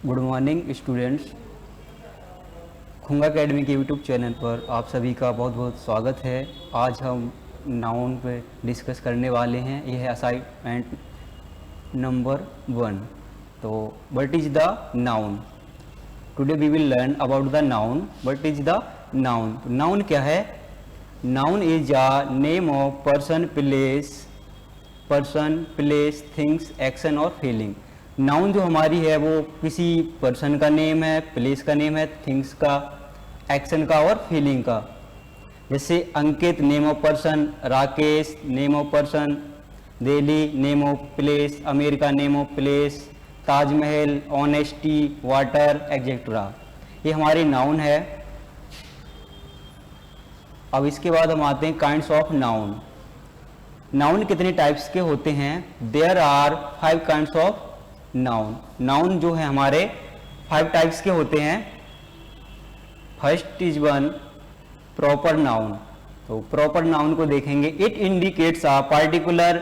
Good morning students. Khunga academy के YouTube channel पर आप सभी का बहुत बहुत स्वागत है। आज हम नाउन पे डिस्कस करने वाले हैं। यह है असाइनमेंट नंबर 1। तो what is the noun? Today we will learn about the noun. What is the noun? Noun क्या है? Noun is a name of person, place, things, action और फीलिंग। नाउन जो हमारी है वो किसी पर्सन का नेम है, प्लेस का नेम है, थिंग्स का, एक्शन का और फीलिंग का। जैसे Ankit name of person, Rakesh name of person, Delhi name of place, America name of place, Taj Mahal, honesty, water etcetera. ये हमारी नाउन है। अब इसके बाद हम आते हैं काइंड्स ऑफ नाउन। नाउन कितने टाइप्स के होते हैं? There are 5 kinds of noun. Noun जो है हमारे 5 टाइप्स के होते हैं। First is one proper noun. तो प्रॉपर नाउन को देखेंगे। It indicates a particular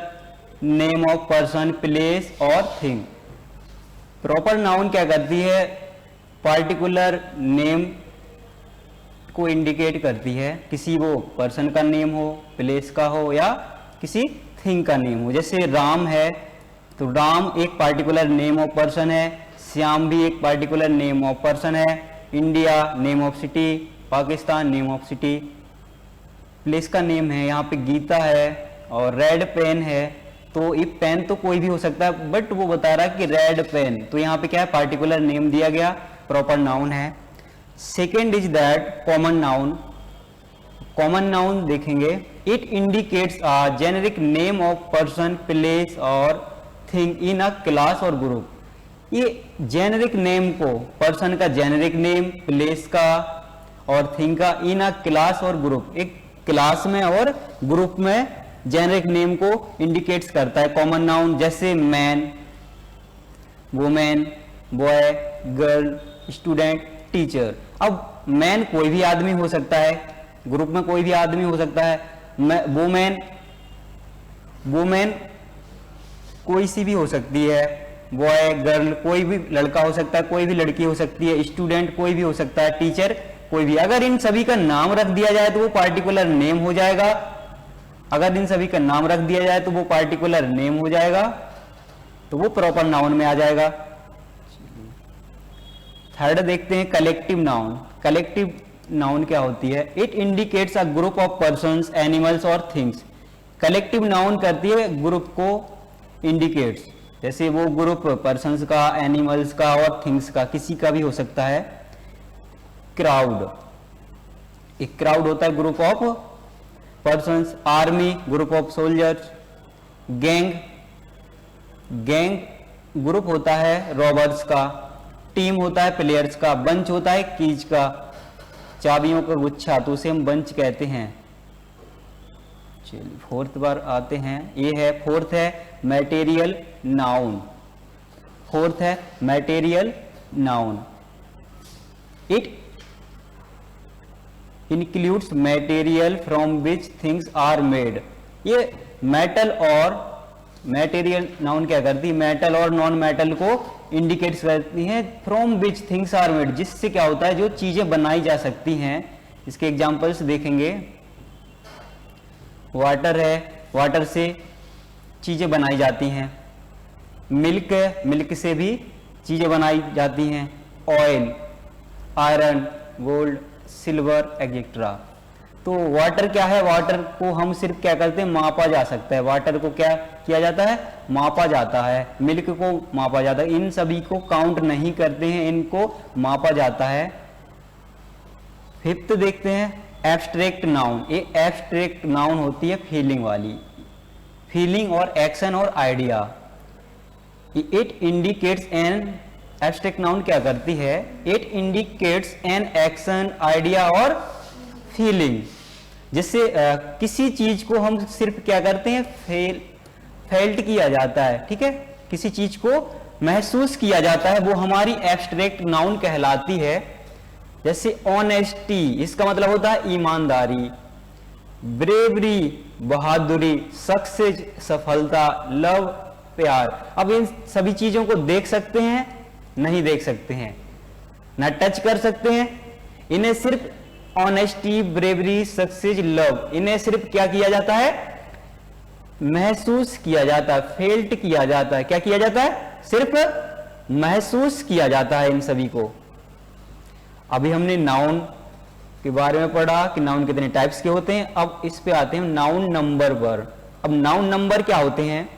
name of person, place और थिंग। प्रॉपर नाउन क्या करती है? पार्टिकुलर नेम को इंडिकेट करती है। किसी वो पर्सन का नेम हो, प्लेस का हो या किसी थिंग का नेम हो। जैसे राम है तो राम एक पार्टिकुलर नेम ऑफ पर्सन है। श्याम भी एक पार्टिकुलर नेम ऑफ पर्सन है। India name of city, Pakistan name of city. Place का नेम है, यहाँ पे गीता है और रेड पेन है। तो ये पेन तो कोई भी हो सकता है, बट वो बता रहा है कि रेड पेन, तो यहाँ पे क्या है? पार्टिकुलर नेम दिया गया, प्रॉपर नाउन है। Second is that common noun. Common noun देखेंगे। It indicates a generic name of person, place और थिंग इन अ क्लास और ग्रुप। ये जेनेरिक नेम को, पर्सन का जेनेरिक नेम, प्लेस का और थिंग का, इन अ क्लास और ग्रुप, एक क्लास में और ग्रुप में जेनेरिक नेम को इंडिकेट्स करता है कॉमन नाउन। जैसे man, women, boy, girl, student, teacher. अब मैन कोई भी आदमी हो सकता है, ग्रुप में कोई भी आदमी हो सकता है। वुमेन कोई सी भी हो सकती है। बॉय, गर्ल कोई भी लड़का हो सकता है, कोई भी लड़की हो सकती है। स्टूडेंट कोई भी हो सकता है, टीचर कोई भी। अगर इन सभी का नाम रख दिया जाए तो वो पार्टिकुलर नेम हो जाएगा। अगर इन सभी का नाम रख दिया जाए तो वो पार्टिकुलर नेम हो जाएगा, तो वो प्रॉपर नाउन में आ जाएगा। थर्ड देखते हैं कलेक्टिव नाउन। कलेक्टिव नाउन क्या होती है? It indicates a group of persons, animals और थिंग्स। कलेक्टिव नाउन करती है ग्रुप को इंडिकेट्स। जैसे वो ग्रुप पर्संस का, एनिमल्स का और थिंग्स का, किसी का भी हो सकता है। क्राउड, एक क्राउड होता है group of persons. Army group of soldiers. Gang, gang group होता है रॉबर्स का। टीम होता है प्लेयर्स का। बंच होता है कीज का, चाबियों का गुच्छा, तो उसे हम बंच कहते हैं। चलिए फोर्थ बार आते हैं। ये है फोर्थ है मैटेरियल नाउन। फोर्थ है material noun. It includes material from which things are made. ये मेटल और मटेरियल नाउन क्या करती है? मेटल और नॉन मेटल को इंडिकेट करती है। From which things are made, जिससे क्या होता है? जो चीजें बनाई जा सकती हैं। इसके एग्जांपल्स देखेंगे। वाटर है, वाटर से चीजें बनाई जाती हैं। मिल्क, मिल्क से भी चीजें बनाई जाती हैं। Oil, iron, gold, silver etcetera. तो वाटर क्या है? वाटर को हम सिर्फ क्या करते हैं? मापा जा सकता है। वाटर को क्या किया जाता है? मापा जाता है। मिल्क को मापा जाता है। इन सभी को काउंट नहीं करते हैं, इनको मापा जाता है। फिफ्थ देखते हैं एब्स्ट्रैक्ट नाउन। ये एब्स्ट्रैक्ट नाउन होती है फीलिंग वाली। फीलिंग और एक्शन और idea. It indicates an, abstract noun क्या करती है? It indicates an action, idea और फीलिंग। जिससे किसी चीज को हम सिर्फ क्या करते हैं? फेल्ट किया जाता है, ठीक है? किसी चीज को महसूस किया जाता है, वो हमारी एब्स्ट्रैक्ट नाउन कहलाती है। जैसे ऑनेस्टी, इसका मतलब होता है ईमानदारी। ब्रेवरी, बहादुरी। सक्सेस, सफलता। लव, प्यार। अब इन सभी चीजों को देख सकते हैं नहीं देख सकते हैं, ना टच कर सकते हैं। इन्हें सिर्फ ऑनेस्टी, ब्रेवरी, सक्सेस, लव, इन्हें सिर्फ क्या किया जाता है, महसूस किया जाता है, फेल्ट किया जाता है। क्या किया जाता है, सिर्फ महसूस किया जाता है इन सभी को। अभी हमने नाउन के बारे में पढ़ा कि नाउन कितने टाइप्स के होते हैं। अब इस पे आते हैं नाउन नंबर पर। अब नाउन नंबर क्या होते हैं,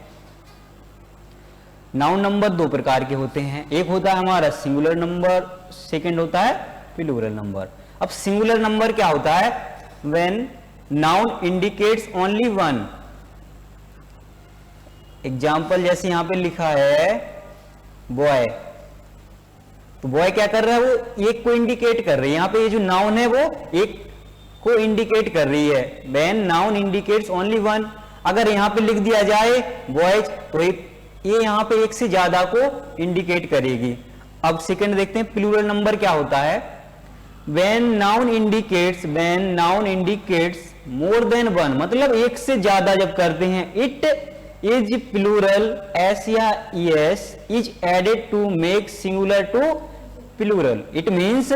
नाउन नंबर दो प्रकार के होते हैं। एक होता है हमारा सिंगुलर नंबर, सेकंड होता है प्लूरल नंबर। अब सिंगुलर नंबर क्या होता है, when noun indicates only one. Example जैसे यहां पे लिखा है बॉय, तो बॉय क्या कर रहा है, वो एक को इंडिकेट कर रही है। यहां पे ये जो नाउन है वो एक को इंडिकेट कर रही है। When noun indicates only one, अगर यहां पे लिख दिया जाए बॉयज तो ये यहां पे एक से ज्यादा को इंडिकेट करेगी। अब सेकंड देखते हैं प्लूरल नंबर क्या होता है। When noun indicates more than one, मतलब एक से ज्यादा जब करते हैं, इट इज प्लूरल, एस या ES is added to make singular to plural. It means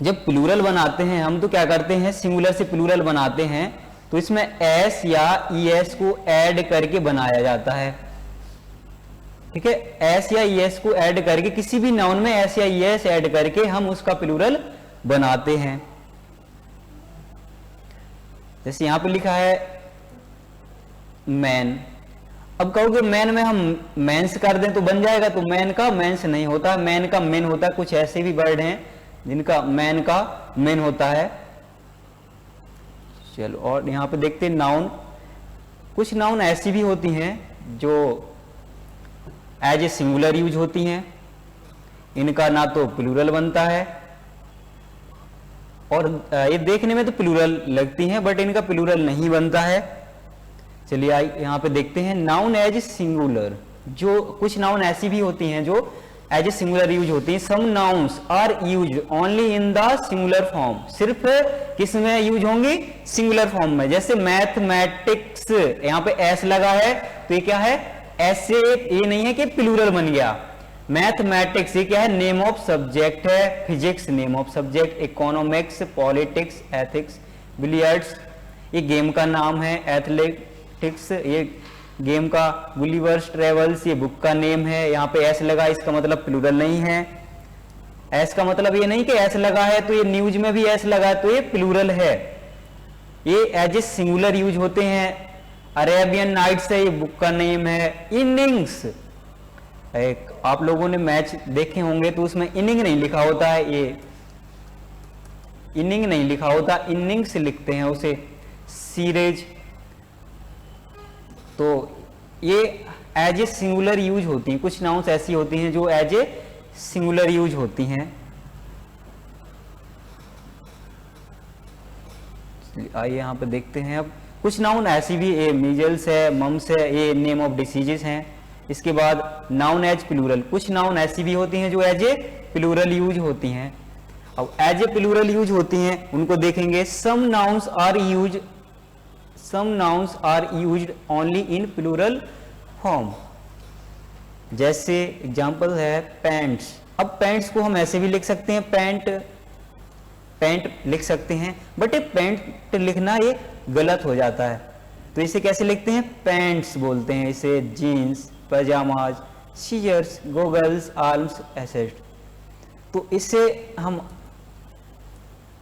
जब प्लूरल बनाते हैं हम तो क्या करते हैं, सिंगुलर से प्लूरल बनाते हैं तो इसमें एस या ईएस को ऐड करके बनाया जाता है। ठीक है, एस या ईएस को ऐड करके, किसी भी नाउन में एस या ईएस ऐड करके हम उसका प्लूरल बनाते हैं। जैसे यहां पे लिखा है मैन, अब कहोगे मैन में हम मेंस कर दें तो बन जाएगा, तो मैन का मेंस नहीं होता, मैन का मेन होता है। कुछ ऐसे भी वर्ड हैं जिनका मैन का मेन होता है। चलो और यहां पे देखते हैं नाउन, कुछ नाउन ऐसी भी होती हैं जो एज ए सिंगुलर यूज होती हैं, इनका ना तो प्लूरल बनता है और ये देखने में तो प्लूरल लगती हैं बट इनका प्लूरल नहीं बनता है। चलिए यहां पे देखते हैं नाउन एज ए सिंगुलर, जो कुछ नाउन ऐसी भी होती हैं जो एज ए सिंगुलर यूज होती हैं। Some nouns are used only in the singular form, सिर्फ किस में यूज होंगी, सिंगुलर फॉर्म में। जैसे मैथमेटिक्स, यहां पे एस लगा है तो ये क्या है, एस से ये नहीं है कि प्लूरल बन गया। मैथमेटिक्स ये क्या है, नेम ऑफ सब्जेक्ट है। Physics name of subject, economics, politics, ethics, billiards ये गेम का नाम है। एथलेटिक्स ये गेम का, गुलिवर्स ट्रेवल्स ये बुक का नेम है। यहाँ पे एस लगा, इसका मतलब प्लूरल नहीं है। एस का मतलब ये नहीं कि एस लगा है तो ये न्यूज में भी एस लगा है तो ये प्लूरल है। ये एज ए सिंगुलर यूज होते हैं। अरेबियन नाइट्स है, ये बुक का नेम है। इनिंग्स, एक आप लोगों ने मैच देखे होंगे तो उसमें इनिंग नहीं लिखा होता है, ये इनिंग नहीं लिखा होता, इनिंग्स लिखते हैं उसे, सीरीज। तो ये एज ए सिंगुलर यूज होती हैं। कुछ नाउन्स ऐसी होती हैं जो एज ए सिंगुलर यूज होती हैं। आइए यहां पे देखते हैं। अब कुछ नाउन ऐसी भी, ये मीजल्स है, मम्स है, ये नेम ऑफ डिसीजेस हैं। इसके बाद नाउन एज प्लूरल, कुछ नाउन ऐसी भी होती हैं जो एज ए प्लूरल यूज होती हैं। अब एज ए प्लूरल यूज होती हैं उनको देखेंगे। Some nouns are used only in plural form. जैसे एग्जांपल है पैंट्स। अब पैंट्स को हम ऐसे भी लिख सकते हैं, पैंट लिख सकते हैं, बट ये पैंट लिखना ये गलत हो जाता है तो इसे कैसे लिखते हैं, पैंट्स बोलते हैं इसे। Jeans, pyjamas, scissors, goggles, arms, asset, तो इससे हम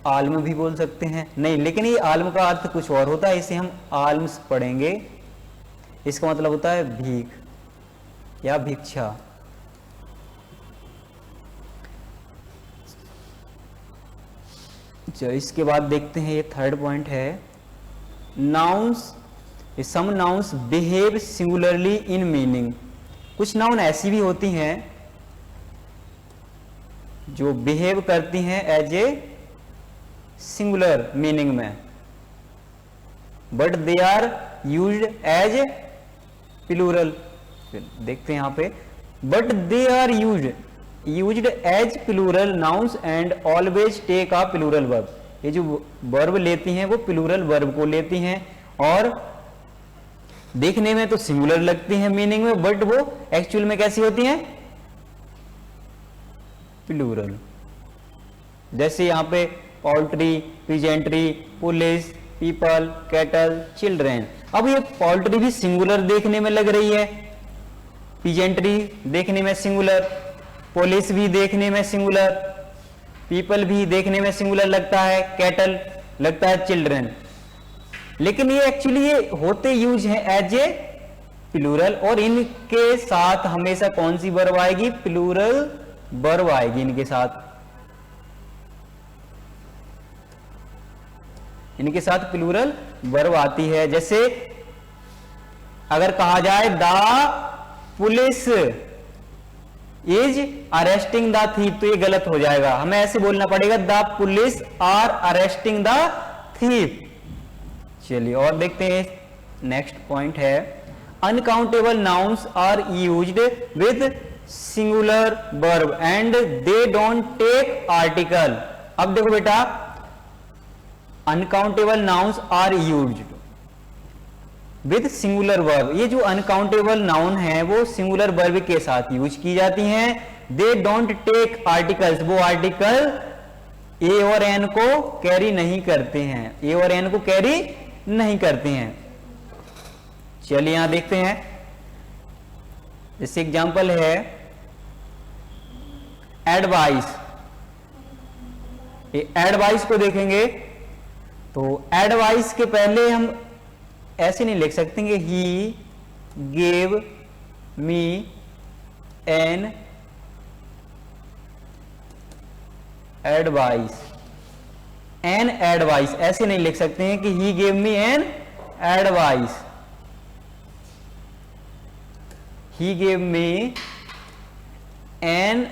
आल्म भी बोल सकते हैं। नहीं, लेकिन ये आल्म का अर्थ कुछ और होता है, इसे हम आल्म्स पढ़ेंगे। इसका मतलब होता है भीख या भिक्षा। जो इसके बाद देखते हैं, ये थर्ड पॉइंट है nouns. Some nouns behave singularly in meaning. कुछ नाउन ऐसी भी होती हैं जो बिहेव करती हैं एज ए सिंगुलर मीनिंग में, but they are used as plural. देखते हैं यहां पे, but they are used as plural nouns and always take a plural verb. ये जो वर्ब लेती हैं वो प्लूरल वर्ब को लेती हैं और देखने में तो सिंगुलर लगती हैं मीनिंग में, बट वो एक्चुअल में कैसी होती हैं, प्लूरल। जैसे यहाँ पे poultry, peasantry, police, people, cattle, children. अब ये पोल्ट्री भी सिंगुलर देखने में लग रही है, पिजेंट्री देखने में सिंगुलर, पुलिस भी देखने में सिंगुलर, पीपल भी देखने में सिंगुलर लगता है, कैटल लगता है चिल्ड्रेन, लेकिन ये एक्चुअली ये होते यूज है एज ए प्लूरल, और इनके साथ हमेशा कौन सी वर्ब आएगी? प्लूरल वर्ब आएगी इनके साथ, इनके साथ प्लूरल वर्ब आती है। जैसे अगर कहा जाए the police is arresting the thief, तो ये गलत हो जाएगा, हमें ऐसे बोलना पड़ेगा the police are arresting the thief. चलिए और देखते हैं, नेक्स्ट पॉइंट है uncountable nouns are used with singular verb and they don't take article. अब देखो बेटा, uncountable nouns are used with singular verb, ये जो अनकाउंटेबल नाउन है वो सिंगुलर वर्ब के साथ यूज की जाती हैं। दे डोंट टेक आर्टिकल्स, वो आर्टिकल ए और एन को कैरी नहीं करते हैं, ए और एन को कैरी नहीं करते हैं। चलिए यहां देखते हैं, जैसे एग्जांपल है एडवाइस, ये एडवाइस को देखेंगे तो एडवाइस के पहले हम ऐसे नहीं लिख सकते कि ही gave me an advice, an advice ऐसे नहीं लिख सकते हैं कि ही gave me an advice, he gave me an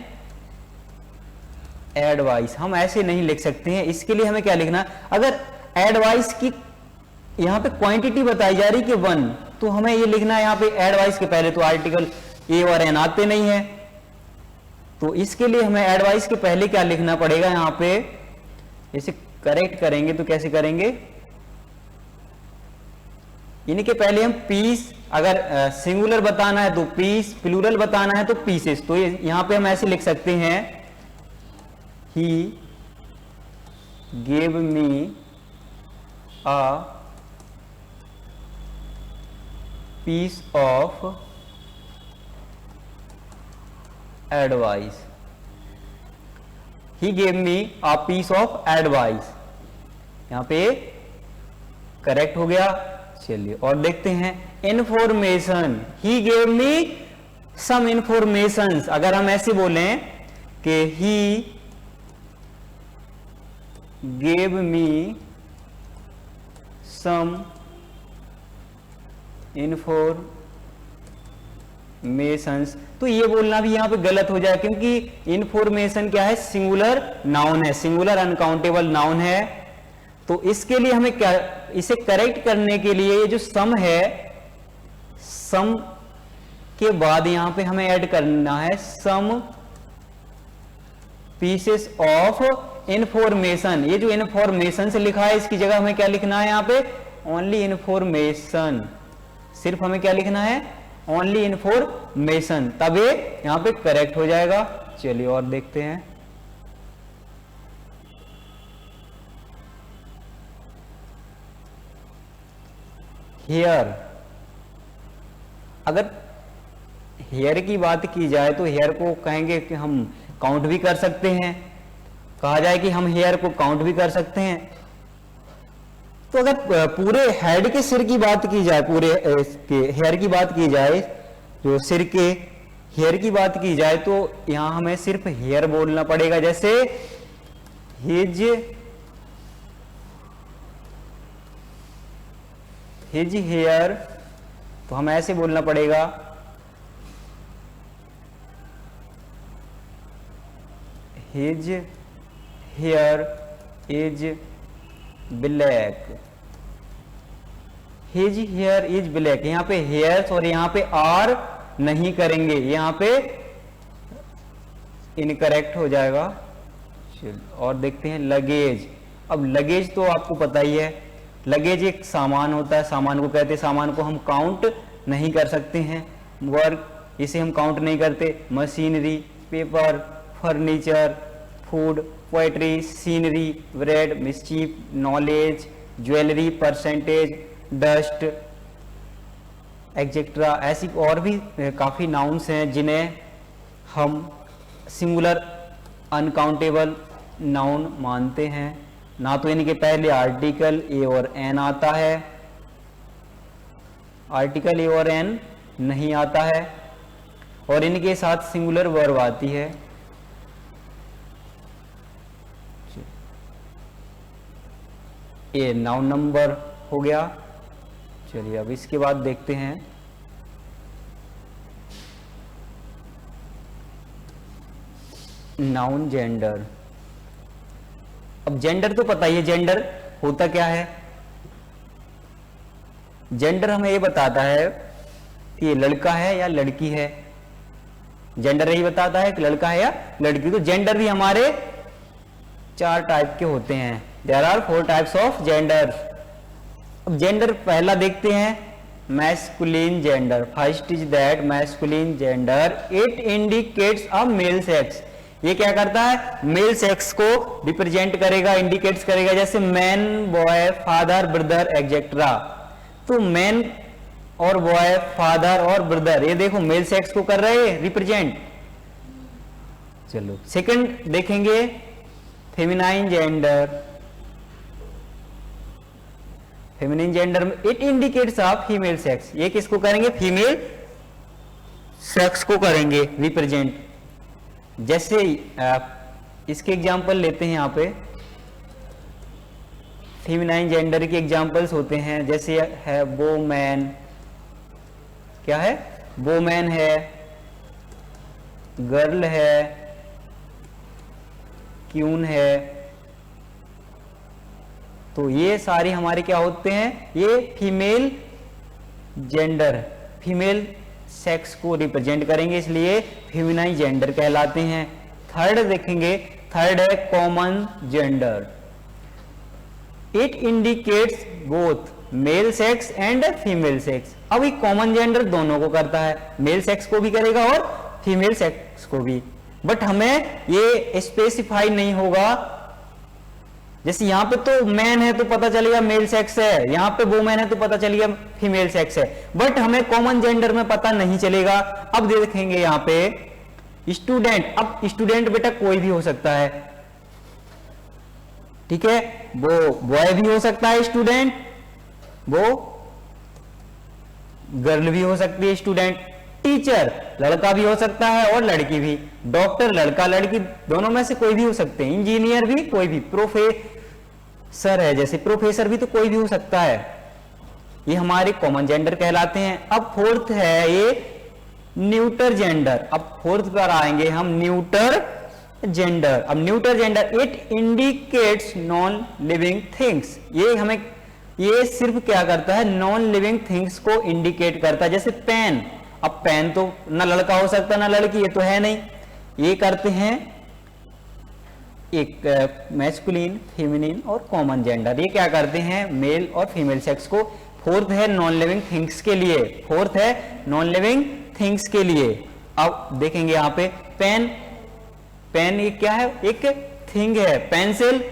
advice, हम ऐसे नहीं लिख सकते हैं। इसके लिए हमें क्या लिखना, अगर एडवाइस की यहां पे क्वांटिटी बताई जा रही कि 1, तो हमें ये लिखना है यहां पे एडवाइस के पहले तो आर्टिकल ए और एन आते नहीं है, तो इसके लिए हमें एडवाइस के पहले क्या लिखना पड़ेगा, यहां पे इसे करेक्ट करेंगे तो कैसे करेंगे, इनके पहले हम पीस, अगर सिंगुलर बताना है तो पीस, प्लूरल बताना है तो पीसेस, तो यहां पे हम ऐसे लिख सकते हैं ही gave me a piece of advice, he gave me a piece of advice, यहां पे करेक्ट हो गया। चलिए और देखते हैं information, he gave me some information, अगर हम ऐसे बोलें कि ही गेव मी सम इंफॉर्मेशंस, तो ये बोलना भी यहां पे गलत हो जाए, क्योंकि इंफॉर्मेशन क्या है, सिंगुलर नाउन है, सिंगुलर अनकाउंटेबल नाउन है। तो इसके लिए हमें क्या, इसे करेक्ट करने के लिए ये जो सम है, सम के बाद यहां पे हमें ऐड करना है सम पीसेस ऑफ इंफॉर्मेशन। ये जो इंफॉर्मेशन से लिखा है इसकी जगह हमें क्या लिखना है, यहां पे ओनली इंफॉर्मेशन, सिर्फ हमें क्या लिखना है, ओनली इंफॉर्मेशन, तब ये यहां पे करेक्ट हो जाएगा। चलिए और देखते हैं, हेयर, अगर हेयर की बात की जाए तो हेयर को कहेंगे कि हम काउंट भी कर सकते हैं, कहा जाए कि हम हेयर को काउंट भी कर सकते हैं। तो अगर पूरे हेड के सिर की बात की जाए, पूरे हेयर की बात की जाए, जो सिर के हेयर की बात की जाए, तो यहां हमें सिर्फ हेयर बोलना पड़ेगा। जैसे हिज हेयर, तो हमें ऐसे बोलना पड़ेगा his here is black, his here is black. यहां पे हेयर्स और यहां पे आर नहीं करेंगे, यहां पे इनकरेक्ट हो जाएगा। और देखते हैं लगेज। अब लगेज तो आपको पता ही है, लगेज एक सामान होता है, सामान को कहते हैं, सामान को हम काउंट नहीं कर सकते हैं, वर्क इसे हम काउंट नहीं करते, machinery, paper, furniture, food, poetry, scenery, bread, mischief, knowledge, jewellery, percentage, dust, etcetera. ऐसी और भी काफ़ी नाउन्स हैं जिन्हें हम सिंगुलर अनकाउंटेबल नाउन मानते हैं। ना तो इनके पहले आर्टिकल ए और एन आता है, आर्टिकल ए और एन नहीं आता है, और इनके साथ सिंगुलर वर्ब आती है। ये नाउन नंबर हो गया। चलिए अब इसके बाद देखते हैं नाउन जेंडर। अब जेंडर तो पता ही है, जेंडर होता क्या है। जेंडर हमें ये बताता है कि ये लड़का है या लड़की है। जेंडर यही बताता है कि लड़का है या लड़की। तो जेंडर भी हमारे 4 टाइप के होते हैं। There are 4 types of gender. अब जेंडर पहला देखते हैं, masculine gender. First is that masculine gender, it indicates a male sex. ये क्या करता है, मेल सेक्स को रिप्रेजेंट करेगा, इंडिकेट्स करेगा। जैसे man, boy, father, brother, etcetera. तो मैन और बॉय, फादर और ब्रदर, ये देखो मेल सेक्स को कर रहे हैं रिप्रेजेंट। चलो सेकंड देखेंगे, फेमिनाइन जेंडर। फेमिनिन जेंडर में it indicates a female sex. ये किसको करेंगे, फीमेल सेक्स को करेंगे रिप्रेजेंट। जैसे इसके एग्जांपल लेते हैं, यहां पे फेमिनाइन जेंडर के एग्जांपल्स होते हैं। जैसे है वोमैन, क्या है, वोमैन है, गर्ल है, क्यून है। तो ये सारे हमारे क्या होते हैं, ये फीमेल जेंडर, फीमेल सेक्स को रिप्रेजेंट करेंगे, इसलिए फेमिनाइन जेंडर कहलाते हैं। थर्ड देखेंगे, थर्ड है common gender. It indicates both male sex and female sex. अब ये कॉमन जेंडर दोनों को करता है, मेल सेक्स को भी करेगा और फीमेल सेक्स को भी। बट हमें ये स्पेसिफाई नहीं होगा। जैसे यहाँ पे तो मैन है तो पता चलेगा मेल सेक्स है, यहाँ पे वुमेन है तो पता चलेगा फीमेल सेक्स है, बट हमें कॉमन जेंडर में पता नहीं चलेगा। अब देखेंगे यहाँ पे स्टूडेंट। अब स्टूडेंट बेटा कोई भी हो सकता है, ठीक है, वो बॉय भी हो सकता है स्टूडेंट, वो गर्ल भी हो सकती है स्टूडेंट। टीचर लड़का भी हो सकता है और लड़की भी। डॉक्टर लड़का लड़की दोनों में से कोई भी हो सकते हैं। इंजीनियर भी कोई भी। प्रोफेसर है, जैसे प्रोफेसर भी तो कोई भी हो सकता है। ये हमारे कॉमन जेंडर कहलाते हैं। अब फोर्थ है ये न्यूटर जेंडर। अब फोर्थ पर आएंगे हम, न्यूटर जेंडर। अब neuter gender, it indicates non living things. ये हमें, ये सिर्फ क्या करता है, नॉन लिविंग थिंग्स को इंडिकेट करता है। जैसे पेन, अब पेन तो ना लड़का हो सकता ना लड़की, ये तो है नहीं। ये करते हैं एक मैस्कुलिन, फेमिनिन और कॉमन जेंडर। ये क्या करते हैं, मेल और फीमेल सेक्स को। फोर्थ है नॉन लिविंग थिंग्स के लिए, फोर्थ है नॉन लिविंग थिंग्स के लिए। अब देखेंगे यहाँ पे पेन, पेन ये क्या है, एक थिंग है। पेंसिल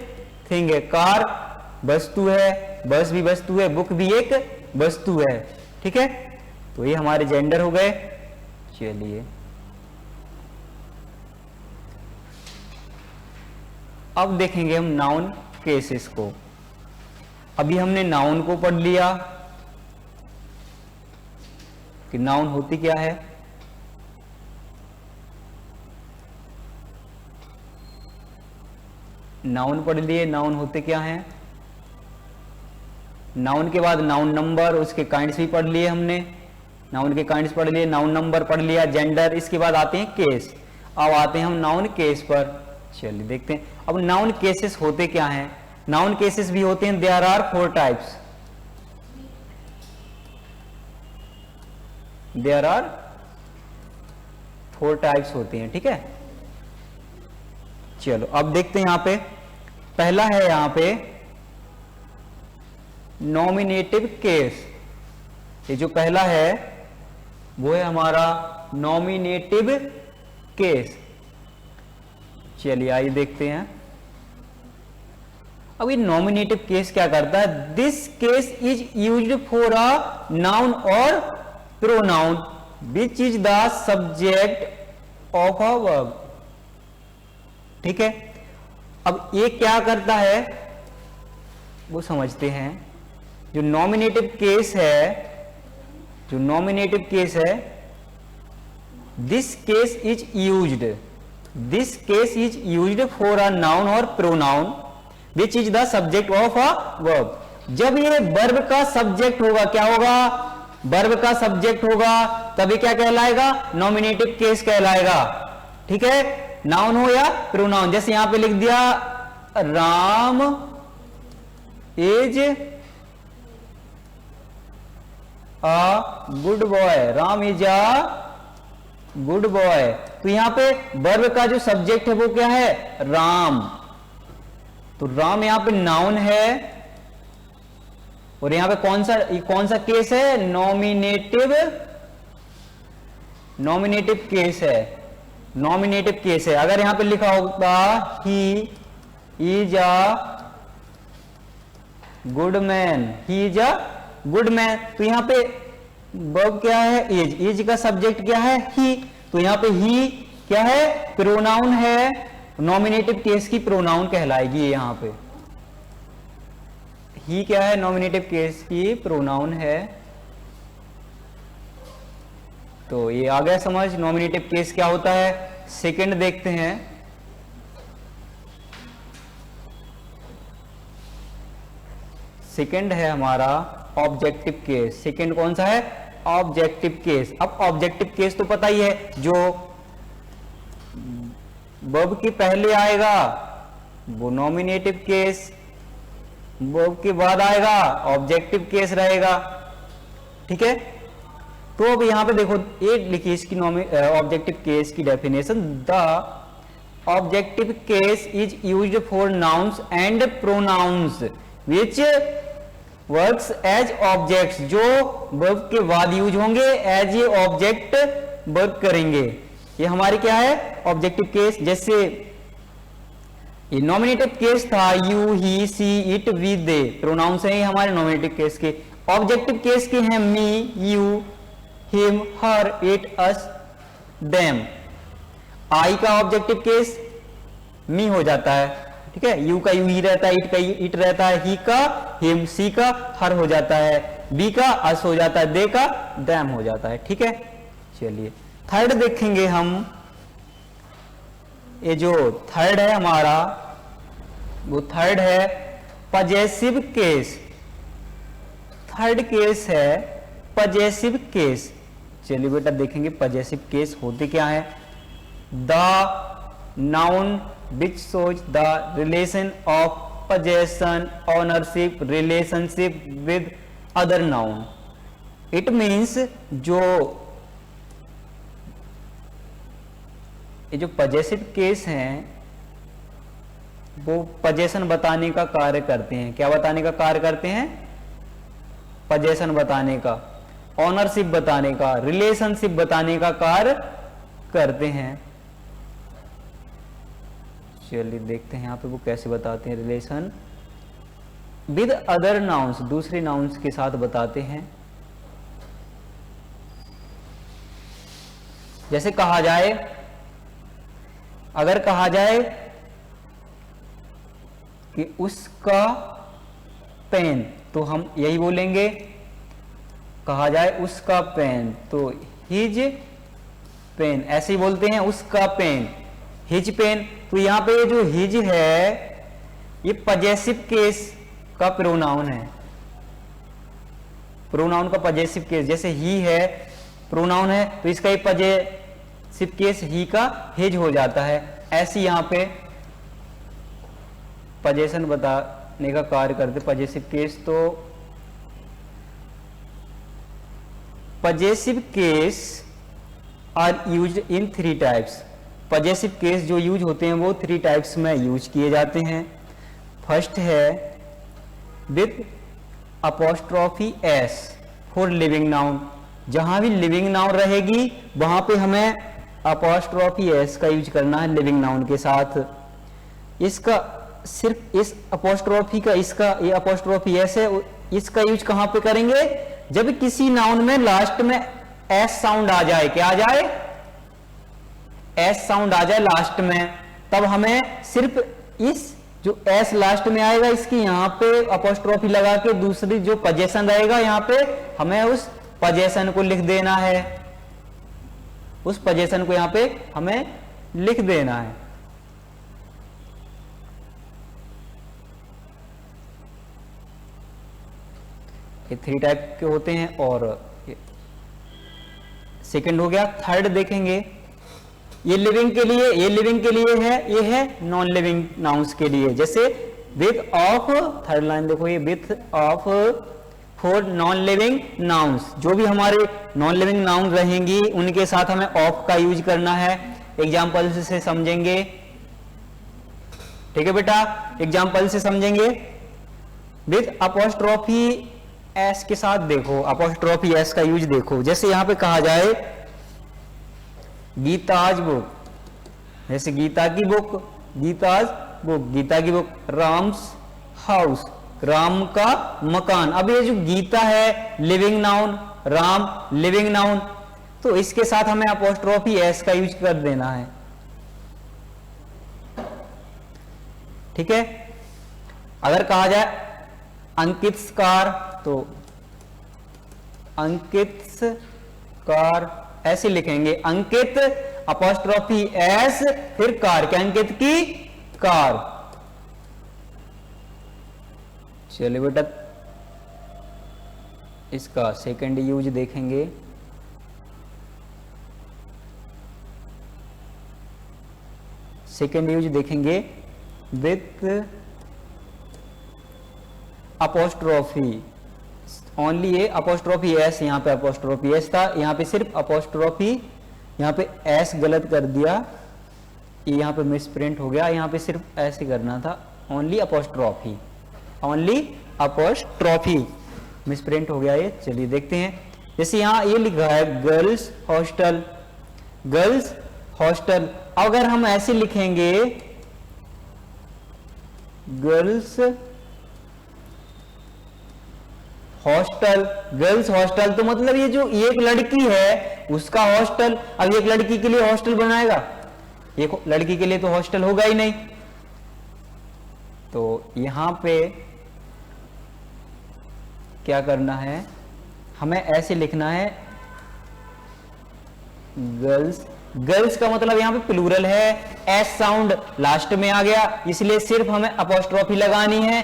थिंग है। कार वस्तु है, बस भी वस्तु है, बुक भी एक वस्तु है, ठीक है। तो ये हमारे जेंडर हो गए। चलिए अब देखेंगे हम नाउन केसेस को। अभी हमने नाउन को पढ़ लिया कि नाउन होती क्या है। नाउन पढ़ लिए, नाउन होते क्या हैं। नाउन के बाद नाउन नंबर, उसके काइंड्स भी पढ़ लिए हमने। नाउन के काइंड्स पढ़ लिए, नाउन नंबर पढ़ लिया, जेंडर। इसके बाद आते हैं केस। अब आते हैं हम नाउन केस पर। चलिए देखते हैं अब नाउन केसेस होते क्या हैं। नाउन केसेस भी होते हैं, there are 4 types. There are 4 types होते हैं, ठीक है। चलो अब देखते हैं यहां पे, पहला है यहां पे नॉमिनेटिव केस। ये जो पहला है वो है हमारा नॉमिनेटिव केस। चलिए आइए देखते हैं। अब ये नॉमिनेटिव केस क्या करता है? This case is used for a noun और pronoun which is the subject of a verb. ठीक है, अब ये क्या करता है वो समझते हैं। जो नॉमिनेटिव केस है, जो नॉमिनेटिव केस है, this case is used, this case is used for a noun और pronoun which is the subject of a verb. जब ये वर्ब का सब्जेक्ट होगा, क्या होगा? वर्ब का सब्जेक्ट होगा, तभी क्या कहलाएगा? नॉमिनेटिव केस कहलाएगा। ठीक है, नाउन हो या प्रोनाउन। जैसे यहां पे लिख दिया Ram is a good boy, Ram is a good boy. तो यहां पे वर्ब का जो सब्जेक्ट है वो क्या है? राम। तो राम यहां पे नाउन है और यहां पे कौन सा केस है? नॉमिनेटिव, नॉमिनेटिव केस है, नॉमिनेटिव केस है। अगर यहां पे लिखा होगा he is a good man, he is a good man, तो यहां पे वर्ब क्या है? इज, इज का सब्जेक्ट क्या है? ही। तो यहां पे ही क्या है? प्रोनाउन है, नॉमिनेटिव केस की प्रोनाउन कहलाएगी। यहां पे ही क्या है? नॉमिनेटिव केस की प्रोनाउन है। तो ये आ गया समझ, नॉमिनेटिव केस क्या होता है। सेकंड देखते हैं। सेकंड है हमारा ऑब्जेक्टिव केस। सेकंड कौन सा है? Objective case. अब ऑब्जेक्टिव केस तो पता ही है, जो वर्ब के पहले आएगा वो नॉमिनेटिव केस, वर्ब के बाद आएगा ऑब्जेक्टिव केस रहेगा। ठीक है, तो अब यहां पे देखो ये लिखी इसकी ऑब्जेक्टिव केस की definition. The objective case is used for nouns and pronouns which works as objects. जो वर्ब के बाद यूज होंगे, एज ये ऑब्जेक्ट वर्क करेंगे। ये हमारी क्या है? Objective case. जैसे ये नॉमिनेटिव केस था, you, he, she, it, we, they, pronouns हैं ये हमारे नॉमिनेटिव केस के। ऑब्जेक्टिव केस के हैं me, you, him, her, it, us, them. I का ऑब्जेक्टिव केस मी हो जाता है। ठीक है, यू का यू ही रहता है, इट का इट रहता है, ही का हिम, सी का हर हो जाता है, बी का अस हो जाता है, दे का दैम हो जाता है। ठीक है, चलिए थर्ड देखेंगे हम। ये जो थर्ड है हमारा, वो थर्ड है पजेसिव केस। थर्ड केस है पजेसिव केस। चलिए बेटा देखेंगे पजेसिव केस होते क्या है। The noun which shows the relation of possession, ownership, relationship with other noun. It means जो ये जो possessive केस हैं वो possession बताने का कार्य करते हैं। क्या बताने का कार्य करते हैं? possession बताने का, ownership बताने का, relationship बताने का कार्य करते हैं। चलिए देखते हैं यहाँ पे वो कैसे बताते हैं। रिलेशन विद अदर नाउन्स, दूसरे नाउन्स के साथ बताते हैं। जैसे कहा जाए, अगर कहा जाए कि उसका पेन, तो हम यही बोलेंगे। कहा जाए उसका पेन तो हिज पेन, ऐसे ही बोलते हैं, उसका पेन, हिज पेन। तो यहां पे जो हिज है ये पजेसिव केस का प्रोनाउन है, प्रोनाउन का पजेसिव केस। जैसे ही है प्रोनाउन है तो इसका ये पजेसिव केस ही का हिज हो जाता है। ऐसे यहां पे पजेशन बताने का कार्य करते पजेसिव केस। तो possessive case are used in 3 types. Possessive case जो यूज होते हैं वो 3 टाइप्स में यूज किए जाते हैं। फर्स्ट है with apostrophe S for living noun. जहां भी लिविंग नाउन रहेगी वहां पे हमें अपॉस्ट्रोफी एस का यूज करना है लिविंग नाउन के साथ। इसका सिर्फ इस अपॉस्ट्रोफी का, इसका ये अपॉस्ट्रोफी एस है, इसका यूज कहां पे करेंगे? जब किसी नाउन में लास्ट में एस साउंड आ जाए, क्या आ जाए? एस साउंड आ जाए लास्ट में, तब हमें सिर्फ इस जो एस लास्ट में आएगा इसकी यहां पे अपॉस्ट्रोफी लगा के दूसरी जो पोजीशन रहेगा यहां पे हमें उस पोजीशन को लिख देना है, उस पोजीशन को यहां पे हमें लिख देना है। ये 3 टाइप के होते हैं और सेकंड हो गया। थर्ड देखेंगे, ये लिविंग के लिए, ये लिविंग के लिए है, ये है नॉन लिविंग नाउन्स के लिए। जैसे विथ ऑफ, थर्ड लाइन देखो, ये width of for non living nouns, जो भी हमारे नॉन लिविंग नाउन रहेंगी उनके साथ हमें ऑफ का यूज करना है। एग्जाम्पल से समझेंगे, ठीक है बेटा, एग्जाम्पल से समझेंगे। विथ अपॉस्ट्रोफी एस के साथ देखो, अपॉस्ट्रोफी एस का यूज देखो। जैसे यहां पे कहा जाए गीताज बुक, जैसे गीता की बुक, गीताज बुक, गीता की बुक। राम्स हाउस, राम का मकान। अब ये जो गीता है living noun, Ram living noun, तो इसके साथ हमें अपॉस्ट्रोफी एस का यूज कर देना है, ठीक है। अगर कहा जाए अंकितकार, तो अंकितकार ऐसे लिखेंगे, अंकित अपॉस्ट्रोफी एस फिर कार, क्या अंकित की कार। चलिए बेटा इसका सेकंड यूज देखेंगे। सेकंड यूज देखेंगे विथ अपॉस्ट्रोफी ओनली, ये अपॉस्ट्रोफी एस, यहाँ पे अपॉस्ट्रोफी एस था, यहाँ पे सिर्फ अपॉस्ट्रोफी, यहाँ पे एस गलत कर दिया, ये यहाँ पे मिस प्रिंट हो गया, यहाँ पे सिर्फ ऐसे करना था, only apostrophe, only apostrophe, miss print हो गया ये। चलिए देखते हैं, जैसे यहाँ ये लिखा है गर्ल्स हॉस्टल, गर्ल्स हॉस्टल। अगर हम ऐसे लिखेंगे गर्ल्स हॉस्टल, गर्ल्स हॉस्टल, तो मतलब ये जो एक लड़की है उसका हॉस्टल। अब एक लड़की के लिए हॉस्टल बनाएगा, एक लड़की के लिए तो हॉस्टल होगा ही नहीं। तो यहां पे क्या करना है, हमें ऐसे लिखना है गर्ल्स, गर्ल्स का मतलब यहां पे प्लूरल है, एस साउंड लास्ट में आ गया, इसलिए सिर्फ हमें अपॉस्ट्रोफी लगानी है,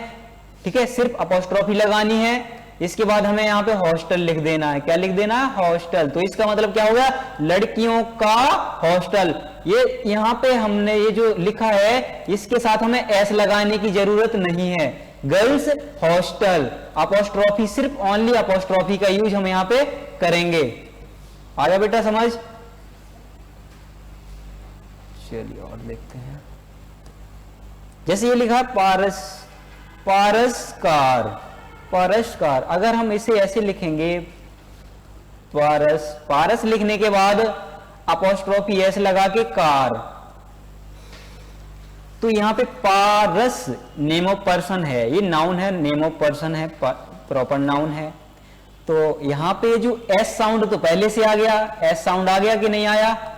ठीक है, सिर्फ अपॉस्ट्रोफी लगानी है। इसके बाद हमें यहाँ पे हॉस्टल लिख देना है, क्या लिख देना है? हॉस्टल। तो इसका मतलब क्या होगा? लड़कियों का हॉस्टल। ये यहाँ पे हमने ये जो लिखा है इसके साथ हमें एस लगाने की जरूरत नहीं है, गर्ल्स हॉस्टल, अपॉस्ट्रोफी, सिर्फ ओनली अपॉस्ट्रोफी का यूज हम यहाँ पे करेंगे। आया बेटा समझ? चलिए और देखते हैं, जैसे ये लिखा पारस, पारसकार, पारसकार। अगर हम इसे ऐसे लिखेंगे पारस, पारस लिखने के बाद अपॉस्ट्रोफी एस लगा के कार, तो यहां पे पारस नेम ऑफ पर्सन है, ये नाउन है, नेम ऑफ पर्सन है, प्रॉपर नाउन है। तो यहां पे जो एस साउंड तो पहले से आ गया, एस साउंड आ गया कि नहीं आया?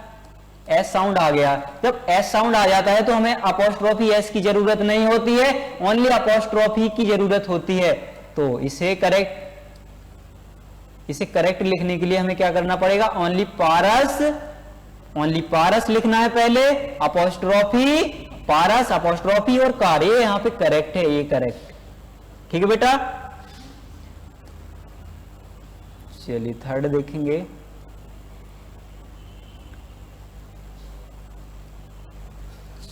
एस साउंड आ गया। जब एस साउंड आ जाता है तो हमें अपॉस्ट्रोफी एस की जरूरत नहीं होती है, ओनली अपॉस्ट्रोफी की जरूरत होती है। तो इसे करेक्ट लिखने के लिए हमें क्या करना पड़ेगा? ओनली पारस, ओनली पारस लिखना है पहले, अपॉस्ट्रोफी पारस, अपॉस्ट्रोफी और कार, ये यहां पे करेक्ट है, ये करेक्ट, ठीक है बेटा। चलिए थर्ड देखेंगे,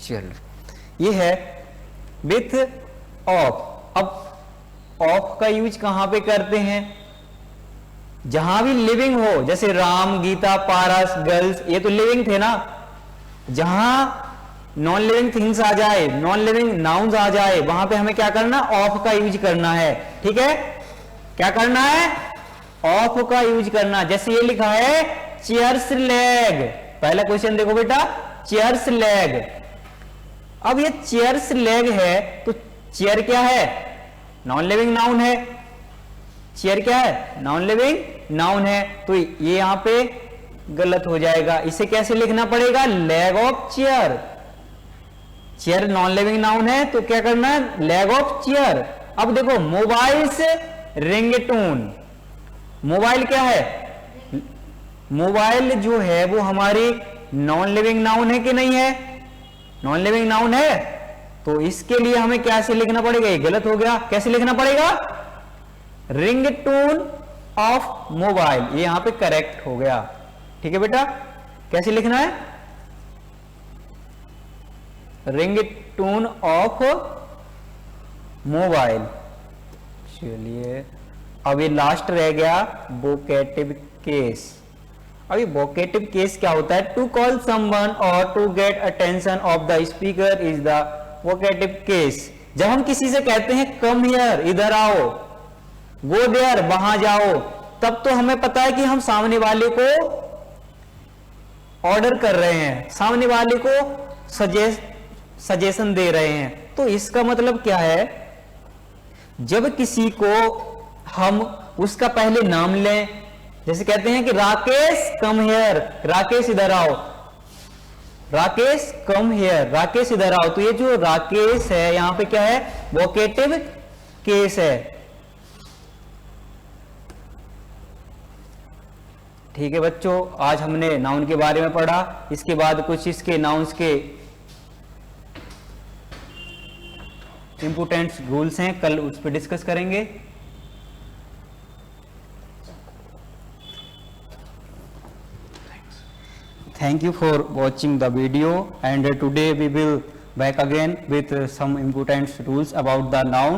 चलो ये है विथ ऑफ। अब ऑफ का यूज कहां पे करते हैं? जहां भी लिविंग हो, जैसे राम, गीता, पारस, गर्ल्स, ये तो लिविंग थे ना। जहां नॉन लिविंग थिंग्स आ जाए, नॉन लिविंग नाउन्स आ जाए, वहां पे हमें क्या करना? ऑफ का यूज करना है, ठीक है। क्या करना है? ऑफ का यूज करना। जैसे ये लिखा है चेयर्स लेग, पहला क्वेश्चन देखो बेटा, चेयर्स लेग। अब ये चेयर्स लेग है तो चेयर क्या है? नॉन लिविंग नाउन है। चेयर क्या है? नॉन लिविंग नाउन है, तो ये यहां पे गलत हो जाएगा। इसे कैसे लिखना पड़ेगा? Leg of chair. Chair non living noun है तो क्या करना है? Leg of chair. अब देखो, मोबाइल से रिंगटोन। मोबाइल क्या है? मोबाइल जो है वो हमारी नॉन लिविंग नाउन है कि नहीं है? नॉन लिविंग नाउन है, तो इसके लिए हमें कैसे लिखना पड़ेगा? ये गलत हो गया। कैसे लिखना पड़ेगा? Ringtone of mobile. ये यहां पे करेक्ट हो गया। ठीक है बेटा, कैसे लिखना है? Ringtone of mobile. चलिए, अब ये लास्ट रह गया वोकेटिव केस। अभी वोकेटिव केस क्या होता है? टू कॉल समवन और to get attention of the speaker is the vocative case. जब हम किसी से कहते हैं कम हियर, इधर आओ, गो देयर, वहां जाओ, तब तो हमें पता है कि हम सामने वाले को ऑर्डर कर रहे हैं, सामने वाले को सजेशन दे रहे हैं। तो इसका मतलब क्या है? जब किसी को हम उसका पहले नाम लें, जैसे कहते हैं कि राकेश कम हियर, राकेश इधर आओ, राकेश कम हियर, राकेश इधर आओ, तो ये जो राकेश है यहां पे क्या है? वोकेटिव केस है। ठीक है बच्चों, आज हमने नाउन के बारे में पढ़ा। इसके बाद कुछ इसके नाउन्स के इंपोर्टेंट रूल्स हैं, कल उस पर डिस्कस करेंगे। Thank you for watching the video, and today we will back again with some important rules about the noun.